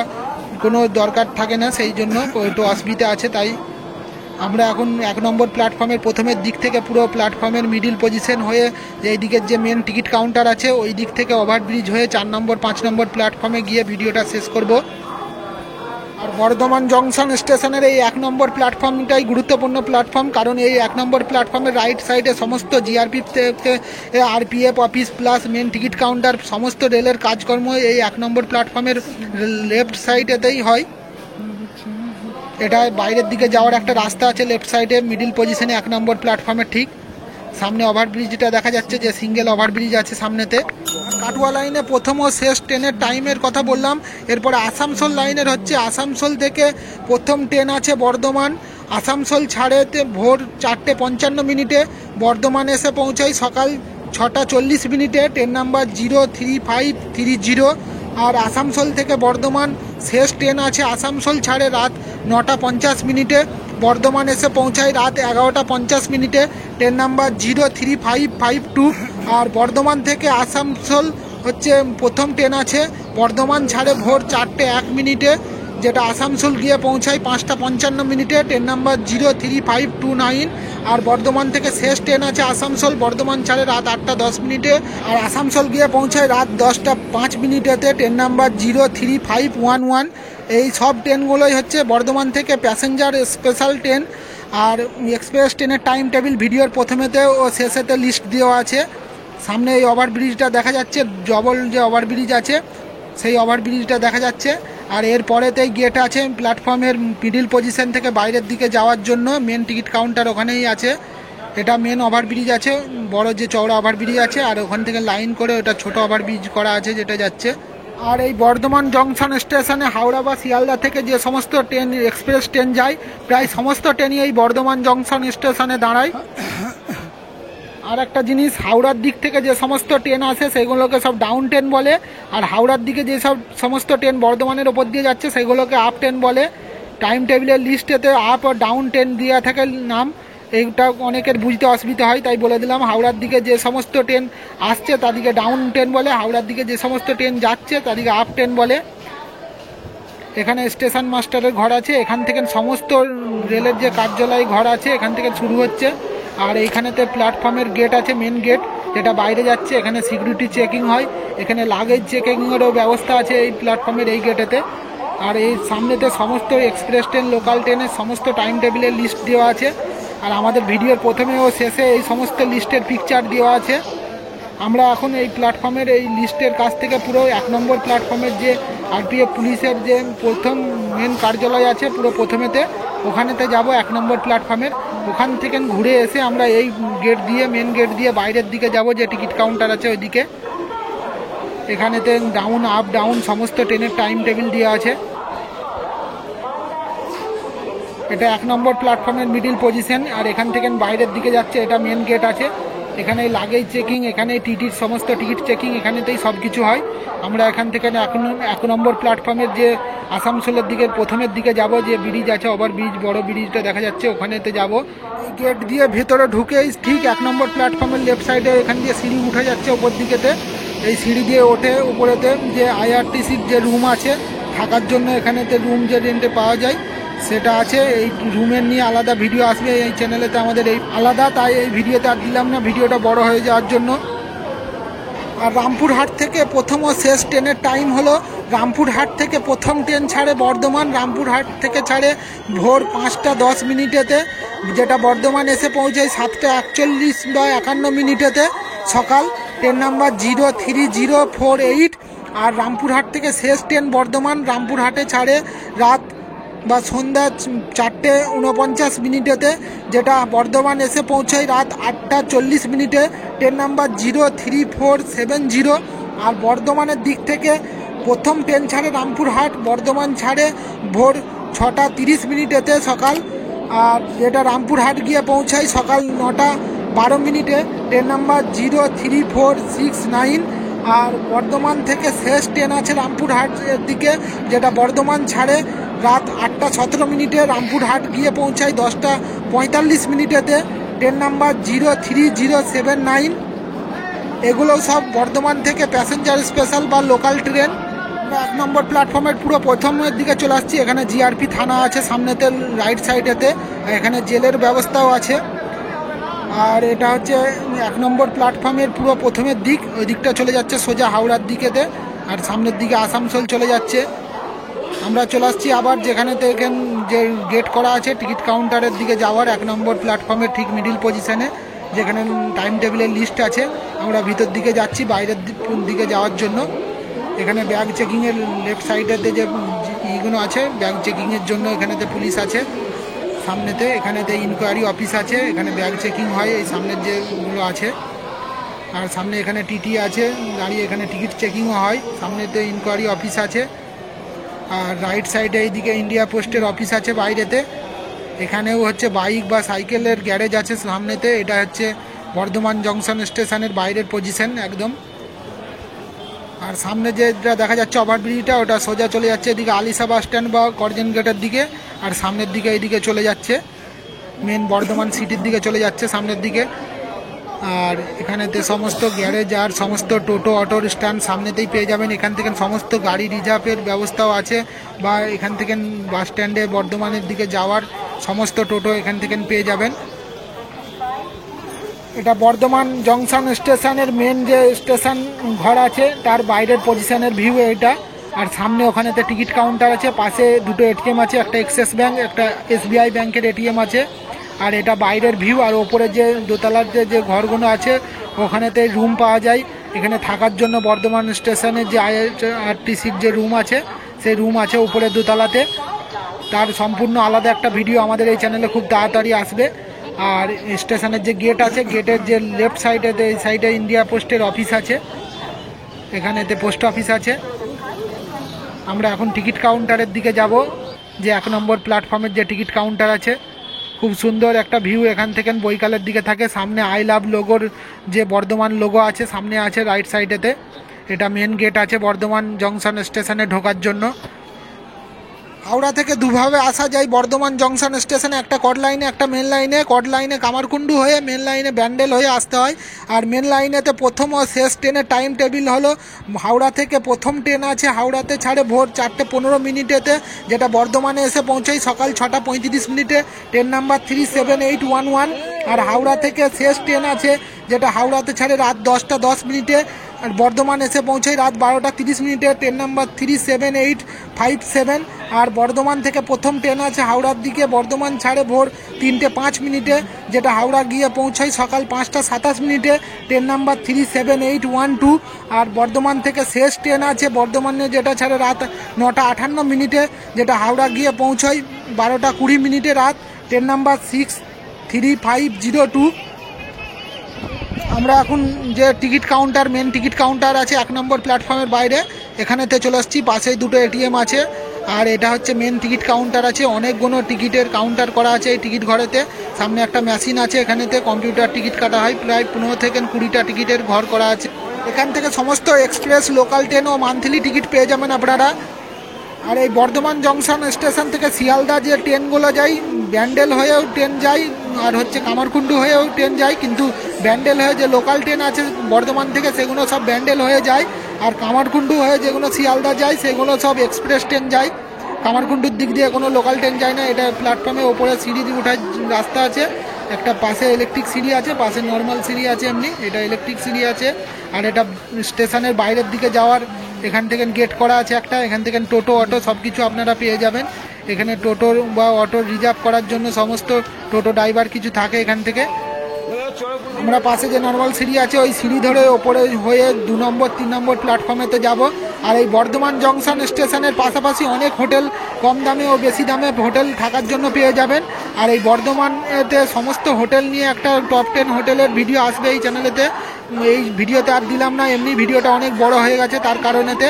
কোনো দরকার থাকে না, সেই জন্য একটু অসুবিধা আছে। তাই আমরা এখন 1 নম্বর প্ল্যাটফর্মের প্রথমের দিক থেকে পুরো প্ল্যাটফর্মের মিডিল পজিশন হয়ে এই দিকের যে মেন টিকিট কাউন্টার আছে ওই দিক থেকে ওভারব্রিজ হয়ে 4 নম্বর 5 নম্বর প্ল্যাটফর্মে গিয়ে ভিডিওটা শেষ করব। আর বর্ধমান জংশন স্টেশনের এই 1 নম্বর প্ল্যাটফর্মটাই গুরুত্বপূর্ণ প্ল্যাটফর্ম, কারণ এই 1 নম্বর প্ল্যাটফর্মের রাইট সাইডে সমস্ত জিআরপি থেকে RPF office plus main ticket counter সমস্ত রেলের কাজকর্ম এই 1 নম্বর প্ল্যাটফর্মের লেফট সাইডেতেই হয়। এটা বাইরের দিকে যাওয়ার একটা রাস্তা আছে লেফট সাইডে মিডিল পজিশনে 1 নম্বর প্ল্যাটফর্মের ঠিক সামনে ওভারব্রিজটা দেখা যাচ্ছে, যে সিঙ্গেল ওভারব্রিজ আছে সামনেতে। কাটুয়া লাইনে প্রথম ও শেষ ট্রেনের টাইমের কথা বললাম। এরপরে আসানসোল লাইনের হচ্ছে আসানসোল থেকে প্রথম ট্রেন আছে বর্ধমান। আসানসোল ছাড়েতে ভোর 4:55 বর্ধমান এসে পৌঁছায় সকাল 6:40 ট্রেন নাম্বার 03530। আর আসানসোল থেকে বর্ধমান শেষ ট্রেন আছে আসানসোল ছাড়ে রাত 9:50 বর্ধমান এসে পৌঁছায় রাত 11:50 ট্রেন নাম্বার 03552। আর বর্ধমান থেকে আসানসোল হচ্ছে প্রথম ট্রেন আছে বর্ধমান ছাড়ে ভোর 4:01 যেটা আসানসোল গিয়ে পৌঁছায় 5:55 ট্রেন নাম্বার 03529। আর বর্ধমান থেকে শেষ ট্রেন আছে আসানসোল বর্ধমান ছাড়ে রাত 8:10 আর আসানসোল গিয়ে পৌঁছায় রাত 10:05 ট্রেন নাম্বার 03511। এই সব ট্রেনগুলোই হচ্ছে বর্ধমান থেকে প্যাসেঞ্জার স্পেশাল ট্রেন। আর এক্সপ্রেস ট্রেনের টাইম টেবিল ভিডিওর প্রথমেতে ও শেষেতে লিস্ট দেওয়া আছে। সামনে এই ওভারব্রিজটা দেখা যাচ্ছে, ডবল যে ওভারব্রিজ আছে সেই ওভারব্রিজটা দেখা যাচ্ছে। আর এর পরেতেই গেট আছে প্ল্যাটফর্মের মিডিল পজিশন থেকে বাইরের দিকে যাওয়ার জন্য। মেন টিকিট কাউন্টার ওখানেই আছে। এটা মেন ওভারব্রিজ আছে, বড় যে চওড়া ওভারব্রিজ আছে, আর ওখান থেকে লাইন করে ওটা ছোট ওভারব্রিজ করা আছে যেটা যাচ্ছে। আর এই বর্ধমান জংশন স্টেশনে হাওড়া বা শিয়ালদা থেকে যে সমস্ত ট্রেন এক্সপ্রেস ট্রেন যায় প্রায় সমস্ত ট্রেনই এই বর্ধমান জংশন স্টেশনে দাঁড়ায়। আর একটা জিনিস, হাওড়ার দিক থেকে যে সমস্ত ট্রেন আসে সেগুলোকে সব ডাউন ট্রেন বলে, আর হাওড়ার দিকে যে সমস্ত ট্রেন বর্ধমানের ওপর দিয়ে যাচ্ছে সেগুলোকে আপ ট্রেন বলে। টাইম টেবিলের লিস্টেতে আপ ও ডাউন ট্রেন দেওয়া থাকে নাম, এইটা অনেকের বুঝতে অসুবিধা হয় তাই বলে দিলাম। হাওড়ার দিকে যে সমস্ত ট্রেন আসছে তাদেরকে ডাউন ট্রেন বলে, হাওড়ার দিকে যে সমস্ত ট্রেন যাচ্ছে তাদেরকে আপ ট্রেন বলে। এখানে স্টেশন মাস্টারের ঘর আছে, এখান থেকে সমস্ত রেলের যে কার্যালয় ঘর আছে এখান থেকে শুরু হচ্ছে। আর এইখানেতে প্ল্যাটফর্মের গেট আছে, মেন গেট যেটা বাইরে যাচ্ছে, এখানে সিকিউরিটি চেকিং হয়, এখানে লাগেজ চেকিংয়েরও ব্যবস্থা আছে এই প্ল্যাটফর্মের এই গেটেতে। আর এই সামনেতে সমস্ত এক্সপ্রেস ট্রেন লোকাল ট্রেনের সমস্ত টাইম টেবিলের লিস্ট দেওয়া আছে। আর আমাদের ভিডিওর প্রথমে ও শেষে এই সমস্ত লিস্টের পিকচার দেওয়া আছে। আমরা এখন এই প্ল্যাটফর্মের এই লিস্টের কাছ থেকে পুরো 1 নম্বর প্ল্যাটফর্মের যে আরপিএফ পুলিশের যে প্রথম মেন কার্যালয় আছে পুরো প্রথমেতে ওখানেতে যাব 1 নম্বর প্ল্যাটফর্মের। ওখান থেকে ঘুরে এসে আমরা এই গেট দিয়ে মেন গেট দিয়ে বাইরের দিকে যাব যে টিকিট কাউন্টার আছে ওইদিকে। এখানেতে ডাউন আপ ডাউন সমস্ত ট্রেনের টাইম টেবিল দেওয়া আছে। এটা 1 নম্বর প্ল্যাটফর্মের মিডিল পজিশন। আর এখান থেকে বাইরের দিকে যাচ্ছে, এটা মেন গেট আছে। এখানে লাগেজ চেকিং, এখানে টিটির সমস্ত টিকিট চেকিং এখানেতেই সব কিছু হয়। আমরা এখান থেকে 1 নম্বর প্ল্যাটফর্মের যে আসানসোলের দিকে প্রথমের দিকে যাব, যে ব্রিজ আছে ওভারব্রিজ বড় ব্রিজটা দেখা যাচ্ছে ওখানেতে যাব। গেট দিয়ে ভেতরে ঢুকেই ঠিক 1 নম্বর প্ল্যাটফর্মের লেফট সাইডে এখান দিয়ে সিঁড়ি উঠে যাচ্ছে ওপর দিকেতে। এই সিঁড়ি দিয়ে ওঠে উপরেতে যে আইআরটিসির যে রুম আছে থাকার জন্য, এখানেতে রুম যে রেন্টে পাওয়া যায় সেটা আছে। এই রুমের নিয়ে আলাদা ভিডিও আসবে এই চ্যানেলেতে আমাদের, এই আলাদা, তাই এই ভিডিওতে আর দিলাম না, ভিডিওটা বড় হয়ে যাওয়ার জন্য। আর রামপুরহাট থেকে প্রথম ও শেষ ট্রেনের টাইম হলো, রামপুরহাট থেকে প্রথম ট্রেন ছাড়ে বর্ধমান, রামপুরহাট থেকে ছাড়ে ভোর 5:10 যেটা বর্ধমান এসে পৌঁছায় 7:41 বা 51 সকাল। Train number 03048। আর রামপুরহাট থেকে শেষ ট্রেন বর্ধমান রামপুরহাটে ছাড়ে রাত বা সন্ধ্যা 4:49 যেটা বর্ধমান এসে পৌঁছায় রাত 8:40। Train number 03470। আর বর্ধমানের দিক থেকে প্রথম ট্রেন ছাড়ে রামপুরহাট বর্ধমান ছাড়ে ভোর 6:30 সকাল। আর যেটা রামপুরহাট গিয়ে পৌঁছায় সকাল 9:12। Train number 03469। আর বর্ধমান থেকে শেষ ট্রেন আছে রামপুরহাটের দিকে যেটা বর্ধমান ছাড়ে রাত 8:17। রামপুরহাট গিয়ে পৌঁছায় 10:45। Train number 03079। এগুলো সব বর্ধমান থেকে প্যাসেঞ্জার স্পেশাল বা লোকাল ট্রেন। আমরা 1 নম্বর প্ল্যাটফর্মের পুরো প্রথমের দিকে চলে আসছি। এখানে জিআরপি থানা আছে সামনেতে রাইট সাইডেতে, এখানে জেলের ব্যবস্থাও আছে। আর এটা হচ্ছে 1 নম্বর প্ল্যাটফর্মের পুরো প্রথমের দিক, ওই দিকটা চলে যাচ্ছে সোজা হাওড়ার দিকেতে, আর সামনের দিকে আসানসোল চলে যাচ্ছে। আমরা চলে আসছি আবার যেখানেতে এখানে যে গেট করা আছে টিকিট কাউন্টারের দিকে যাওয়ার 1 নম্বর প্ল্যাটফর্মের ঠিক মিডিল পজিশনে, যেখানে টাইম টেবিলের লিস্ট আছে। আমরা ভিতর দিকে যাচ্ছি বাইরের দিকে যাওয়ার জন্য। এখানে ব্যাগ চেকিংয়ের লেফট সাইডেতে যে ইগুলো আছে ব্যাগ চেকিংয়ের জন্য এখানেতে পুলিশ আছে সামনেতে। এখানেতে ইনকোয়ারি অফিস আছে, এখানে ব্যাগ চেকিং হয় এই সামনের যেগুলো আছে। আর সামনে এখানে টিটি আছে দাঁড়িয়ে, এখানে টিকিট চেকিংও হয়। সামনেতে ইনকোয়ারি অফিস আছে। আর রাইট সাইডে এইদিকে ইন্ডিয়া পোস্টের অফিস আছে বাইরেতে। এখানেও হচ্ছে বাইক বা সাইকেলের গ্যারেজ আছে সামনেতে। এটা হচ্ছে বর্ধমান জংশন স্টেশনের বাইরের পজিশন একদম। আর সামনে যেটা দেখা যাচ্ছে ওভারব্রিজটা ওটা সোজা চলে যাচ্ছে এদিকে আলিশা বাস স্ট্যান্ড বা করজেন গেটের দিকে। আর সামনের দিকে এইদিকে চলে যাচ্ছে মেন বর্ধমান সিটির দিকে চলে যাচ্ছে সামনের দিকে। আর এখানেতে সমস্ত গ্যারেজ আর সমস্ত টোটো অটোর স্ট্যান্ড সামনেতেই পেয়ে যাবেন। এখান থেকে সমস্ত গাড়ি রিজার্ভের ব্যবস্থাও আছে, বা এখান থেকে বাস স্ট্যান্ডে বর্ধমানের দিকে যাওয়ার সমস্ত টোটো এখান থেকে পেয়ে যাবেন। এটা বর্ধমান জংশন স্টেশনের মেন যে স্টেশন ঘর আছে তার বাইরের পজিশনের ভিউ এটা। আর সামনে ওখানেতে টিকিট কাউন্টার আছে, পাশে দুটো এটিএম আছে, একটা এক্সিস ব্যাংক একটা SBI ব্যাংকের এটিএম আছে। আর এটা বাইরের ভিউ। আর ওপরে যে দোতলার যে ঘরগুলো আছে ওখানেতে রুম পাওয়া যায়। এখানে থাকার জন্য বর্ধমান স্টেশনের যে IRTCর যে রুম আছে সেই রুম আছে উপরে দোতলাতে। তার সম্পূর্ণ আলাদা একটা ভিডিও আমাদের এই চ্যানেলে খুব তাড়াতাড়ি আসবে। আর স্টেশনের যে গেট আছে, গেটের যে লেফট সাইডে এই সাইডে ইন্ডিয়া পোস্টের অফিস আছে, এখানেতে পোস্ট অফিস আছে। আমরা এখন টিকিট কাউন্টারের দিকে যাব, যে 1 নম্বর প্ল্যাটফর্মের যে টিকিট কাউন্টার আছে। খুব সুন্দর একটা ভিউ এখান থেকে বৈকালের দিকে থাকে। সামনে আই লাভ লোগোর যে বর্ধমান লোগো আছে সামনে আছে রাইট সাইডেতে। এটা মেন গেট আছে বর্ধমান জংশন স্টেশনে ঢোকার জন্য। হাওড়া থেকে দুভাবে আসা যায় বর্ধমান জংশন স্টেশনে, একটা কড লাইনে একটা মেন লাইনে। কড লাইনে কামারকুণ্ডু হয়ে, মেন লাইনে ব্যান্ডেল হয়ে আসতে হয়। আর মেন লাইনেতে প্রথম ও শেষ ট্রেনের টাইম টেবিল হলো, হাওড়া থেকে প্রথম ট্রেন আছে হাওড়াতে ছাড়ে ভোর 4:15 যেটা বর্ধমানে এসে পৌঁছায় সকাল 6:35। Train number 37811। আর হাওড়া থেকে শেষ ট্রেন আছে যেটা হাওড়াতে ছাড়ে রাত 10:10। আর বর্ধমান এসে পৌঁছায় রাত 12:30। Train number 37857। আর বর্ধমান থেকে প্রথম ট্রেন আছে হাওড়ার দিকে, বর্ধমান ছাড়ে ভোর 3:05, যেটা হাওড়া গিয়ে পৌঁছায় সকাল 5:27। Train number 37812। আর বর্ধমান থেকে শেষ ট্রেন আছে বর্ধমানে যেটা ছাড়ে রাত 9:58, যেটা হাওড়া গিয়ে পৌঁছায় 12:20 রাত। Train number 63502। আমরা এখন যে ticket counter, main ticket counter আছে 1 নম্বর প্ল্যাটফর্মের বাইরে, এখানেতে চলে আসছি। পাশেই দুটো এটিএম আছে। আর এটা হচ্ছে মেন টিকিট কাউন্টার আছে, অনেকগুলো টিকিটের কাউন্টার করা আছে এই টিকিট ঘরেতে। সামনে একটা মেশিন আছে, এখানেতে কম্পিউটার টিকিট কাটা হয়। প্রায় 15 থেকে 20টা টিকিটের ঘর করা আছে। এখান থেকে সমস্ত এক্সপ্রেস, লোকাল ট্রেন ও মান্থলি টিকিট পেয়ে যাবেন আপনারা। আর এই বর্ধমান জংশন স্টেশন থেকে শিয়ালদা যে ট্রেনগুলো যায়, ব্যান্ডেল হয়েও ট্রেন যায়, আর হচ্ছে কামারকুণ্ডু হয়েও ট্রেন যায়। কিন্তু ব্যান্ডেল হয়ে যে লোকাল ট্রেন আছে বর্ধমান থেকে সেগুলো সব ব্যান্ডেল হয়ে যায়। আর কামারকুণ্ডু হয়ে যেগুলো শিয়ালদা যায় সেগুলো সব এক্সপ্রেস ট্রেন যায়। কামারকুণ্ডুর দিক দিয়ে কোনো লোকাল ট্রেন যায় না। এটা প্ল্যাটফর্মে ওপরে সিঁড়ি দিয়ে ওঠার রাস্তা আছে, একটা পাশে ইলেকট্রিক সিঁড়ি আছে, পাশে নর্মাল সিঁড়ি আছে এমনি, এটা ইলেকট্রিক সিঁড়ি আছে। আর এটা স্টেশনের বাইরের দিকে যাওয়ার এখান থেকে গেট করা আছে একটা। এখান থেকে টোটো অটো সব কিছু আপনারা পেয়ে যাবেন। এখানে টোটো বা অটো রিজার্ভ করার জন্য সমস্ত টোটো ড্রাইভার কিছু থাকে এখান থেকে। আমরা পাশে যে নর্মাল সিঁড়ি আছে ওই সিঁড়ি ধরে ওপরে হয়ে 2 নম্বর 3 নম্বর প্ল্যাটফর্মেতে যাব। আর এই বর্ধমান জংশন স্টেশনের পাশাপাশি অনেক হোটেল, কম দামে ও বেশি দামে হোটেল থাকার জন্য পেয়ে যাবেন। আর এই বর্ধমানেতে সমস্ত হোটেল নিয়ে একটা টপ 10 হোটেলের ভিডিও আসবে এই চ্যানেলেতে। এই ভিডিওতে আর দিলাম না, এমনি ভিডিওটা অনেক বড় হয়ে গেছে, তার কারণেতে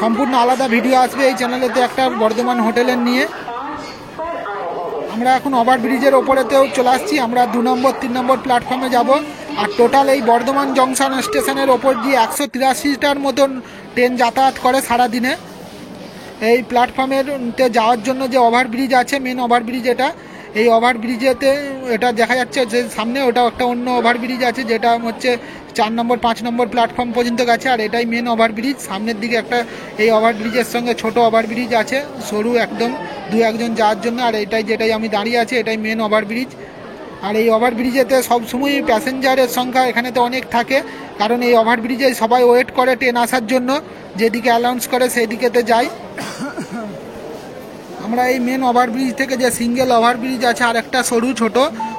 সম্পূর্ণ আলাদা ভিডিও আসবে এই চ্যানেলেতে একটা বর্ধমান হোটেলের নিয়ে। আমরা এখন ওভারব্রিজের ওপরেতেও চলে আসছি। আমরা 2 নম্বর 3 নম্বর প্ল্যাটফর্মে যাব। আর টোটাল এই বর্ধমান জংশন স্টেশনের ওপর দিয়ে 183টার মতন ট্রেন যাতায়াত করে সারাদিনে। এই প্ল্যাটফর্মেতে যাওয়ার জন্য যে ওভারব্রিজ আছে, মেন ওভারব্রিজ এটা, এই ওভারব্রিজেতে এটা দেখা যাচ্ছে যে সামনে ওটা একটা অন্য ওভারব্রিজ আছে যেটা হচ্ছে 4 নম্বর 5 নম্বর প্ল্যাটফর্ম পর্যন্ত গেছে। আর এটাই মেন ওভারব্রিজ। সামনের দিকে একটা এই ওভারব্রিজের সঙ্গে ছোট ওভারব্রিজ আছে, সরু একদম, 2-1 জন যাওয়ার জন্য। আর যেটাই আমি দাঁড়িয়ে আছি এটাই মেন ওভারব্রিজ। আর এই ওভারব্রিজেতে সবসময়ই প্যাসেঞ্জারের সংখ্যা এখানেতে অনেক থাকে, কারণ এই ওভারব্রিজে সবাই ওয়েট করে ট্রেন আসার জন্য, যেদিকে অ্যানাউন্স করে সেই দিকেতে যায়। আমরা এই মেন ওভারব্রিজ থেকে যে সিঙ্গেল ওভারব্রিজ আছে আর একটা সরু ছোট,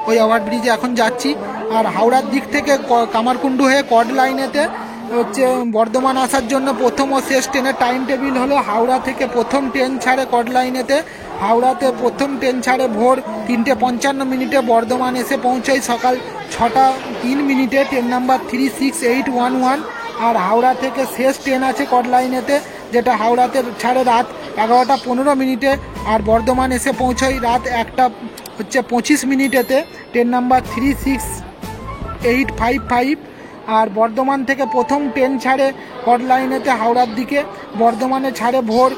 ওই ওভারব্রিজে এখন যাচ্ছি। আর হাওড়ার দিক থেকে কামারকুণ্ডু হয়ে কড লাইনেতে হচ্ছে বর্ধমান আসার জন্য প্রথম ও শেষ ট্রেনের টাইম টেবিল হলো, হাওড়া থেকে প্রথম ট্রেন ছাড়ে কড লাইনেতে, হাওড়াতে প্রথম ট্রেন ছাড়ে ভোর 3:55, বর্ধমান এসে পৌঁছায় সকাল 6:03। Train number 36811। আর হাওড়া থেকে শেষ ট্রেন আছে কড লাইনেতে, যেটা হাওড়াতে ছাড়ে রাত 11:15। আর বর্ধমান এসে পৌঁছায় রাত 1:25। Train number 36855। আর বর্ধমান থেকে প্রথম ট্রেন ছাড়ে কড লাইনেতে হাওড়ার দিকে, বর্ধমানে ছাড়ে ভোর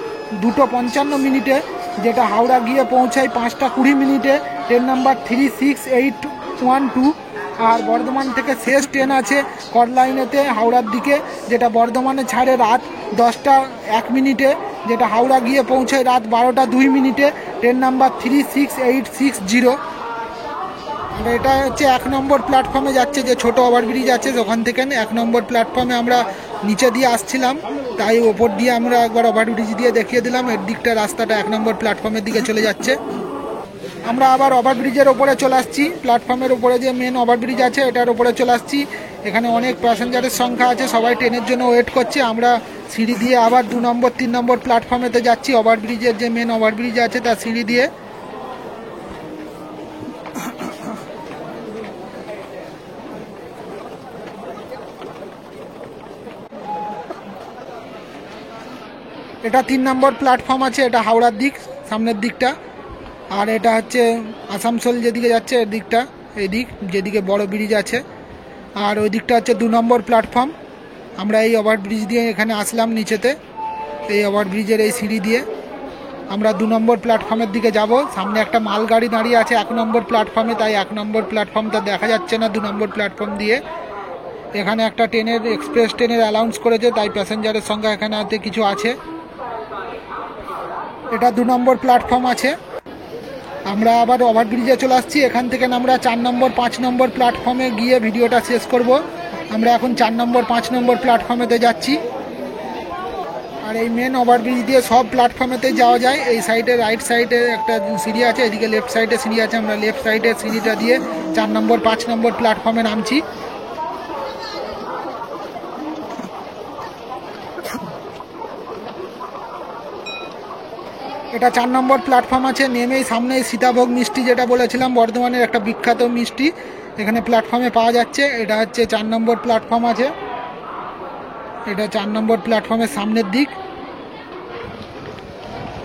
2:55, যেটা হাওড়া গিয়ে পৌঁছায় 5:20। Train number 36812। আর বর্ধমান থেকে শেষ ট্রেন আছে করলাইনেতে হাওড়ার দিকে, যেটা বর্ধমানে ছাড়ে রাত 10টা 1 মিনিটে, যেটা হাওড়া গিয়ে পৌঁছায় রাত 12টা 2 মিনিটে। Train number 36860। আর এটা হচ্ছে 1 নম্বর প্ল্যাটফর্মে যাচ্ছে, যে ছোট ওভারব্রিজ আছে ওখান থেকে 1 নম্বর প্ল্যাটফর্মে আমরা নিচে দিয়ে আসছিলাম, তাই ওপর দিয়ে আমরা একবার ওভারব্রিজ দিয়ে দেখিয়ে দিলাম। এর দিকটা রাস্তাটা 1 নম্বর প্ল্যাটফর্মের দিকে চলে যাচ্ছে। আমরা আবার ওভারব্রিজের ওপরে চলে আসছি, প্ল্যাটফর্মের ওপরে যে মেন ওভারব্রিজ আছে এটার ওপরে চলে আসছি। এখানে অনেক প্যাসেঞ্জারের সংখ্যা আছে, সবাই ট্রেনের জন্য ওয়েট করছে। আমরা সিঁড়ি দিয়ে আবার 2 নম্বর 3 নম্বর প্ল্যাটফর্মেতে যাচ্ছি, ওভারব্রিজের যে মেন ওভারব্রিজ আছে তার সিঁড়ি দিয়ে। এটা 3 নম্বর প্ল্যাটফর্ম আছে, এটা হাওড়ার দিক সামনের দিকটা। আর এটা হচ্ছে আসানসোল যেদিকে যাচ্ছে এর দিকটা, এই দিক যেদিকে বড় ব্রিজ আছে। আর ওই দিকটা হচ্ছে 2 নম্বর প্ল্যাটফর্ম। আমরা এই ওভারব্রিজ দিয়ে এখানে আসলাম নিচেতে, এই ওভারব্রিজের এই সিঁড়ি দিয়ে আমরা 2 নম্বর প্ল্যাটফর্মের দিকে যাব। সামনে একটা মালগাড়ি দাঁড়িয়ে আছে 1 নম্বর প্ল্যাটফর্মে, তাই 1 নম্বর প্ল্যাটফর্মটা দেখা যাচ্ছে না 2 নম্বর প্ল্যাটফর্ম দিয়ে। এখানে একটা ট্রেনের এক্সপ্রেস ট্রেনের অ্যানাউন্স করেছে, তাই প্যাসেঞ্জারের সংখ্যা এখানে হাতে কিছু আছে। এটা 2 নম্বর প্ল্যাটফর্ম আছে। আমরা আবার ওভারব্রিজে চলে আসছি, এখান থেকে আমরা 4 নম্বর 5 নম্বর প্ল্যাটফর্মে গিয়ে ভিডিওটা শেষ করব। আমরা এখন 4 নম্বর 5 নম্বর প্ল্যাটফর্মেতে যাচ্ছি। আর এই মেন ওভারব্রিজ দিয়ে সব প্ল্যাটফর্মেতে যাওয়া যায়। এই সাইডে রাইট সাইডে একটা সিঁড়ি আছে, এদিকে লেফট সাইডে সিঁড়ি আছে। আমরা লেফট সাইডে সিঁড়িটা দিয়ে 4 নম্বর 5 নম্বর প্ল্যাটফর্মে নামছি। এটা 4 নম্বর প্ল্যাটফর্ম আছে। নেমেই সামনেই সীতাভোগ মিষ্টি, যেটা বলেছিলাম বর্ধমানের একটা বিখ্যাত মিষ্টি, এখানে প্ল্যাটফর্মে পাওয়া যাচ্ছে। এটা হচ্ছে 4 নম্বর প্ল্যাটফর্ম আছে, এটা 4 নম্বর প্ল্যাটফর্মের সামনের দিক।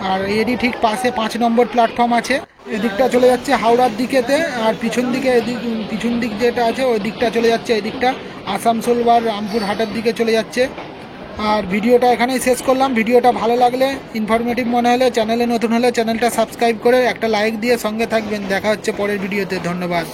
আর এরই ঠিক পাশে 5 নম্বর প্ল্যাটফর্ম আছে। এদিকটা চলে যাচ্ছে হাওড়ার দিকেতে, আর পিছন দিকে পিছন দিক যেটা আছে ওই দিকটা চলে যাচ্ছে, এই দিকটা আসানসোল বা রামপুরহাটের দিকে চলে যাচ্ছে। আর ভিডিওটা এখানেই শেষ করলাম। ভিডিওটা ভালো লাগলে, ইনফরমেটিভ মনে হলে, চ্যানেলে নতুন হলে চ্যানেলটা সাবস্ক্রাইব করে একটা লাইক দিয়ে সঙ্গে থাকবেন। দেখা হচ্ছে পরের ভিডিওতে। ধন্যবাদ।